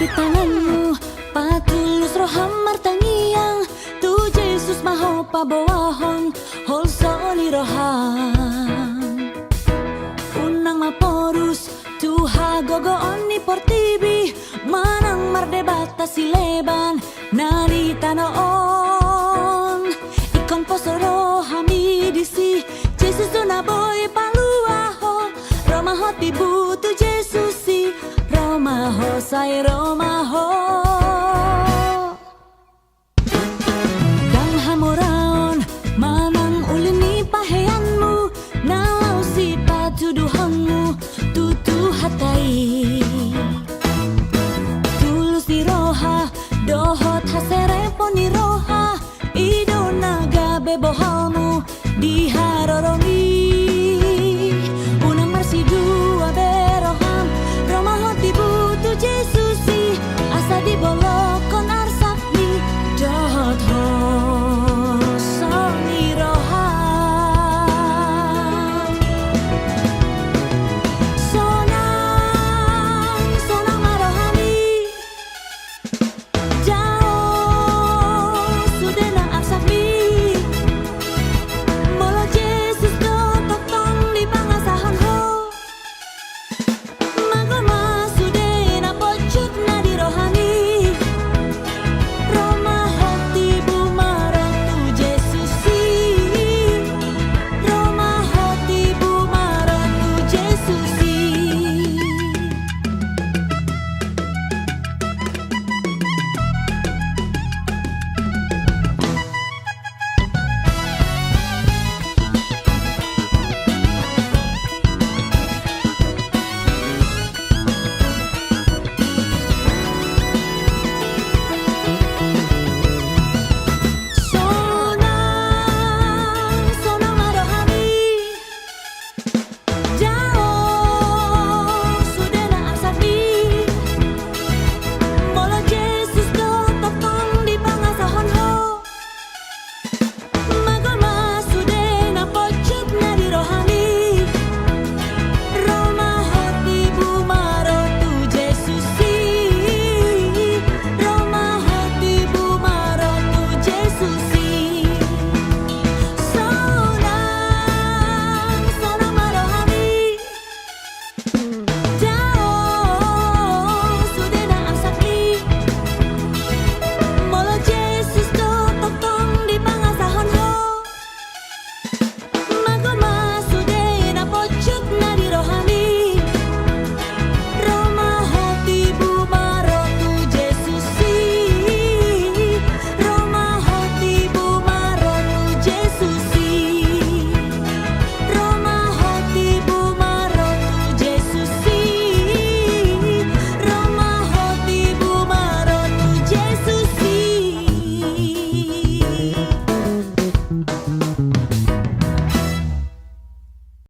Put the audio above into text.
di tanganmu, patulus roh hamar tangiang, tu Yesus maho paboahong, holsoni rohang. Unang maporus, tu hagogo onni portibi, manang mardebata sileban, narita noon. Ikon posoro hamidisi, Yesus tu naboy paluaho, romaho tibu tu Yesusi, romaho say romaho. Dang hamoraon, manang ulini paheanmu, nalau si patuduhanmu, tutu hatai. Tulus di roha, dohot haserepon di roha, ido naga bebohalmu, di harorong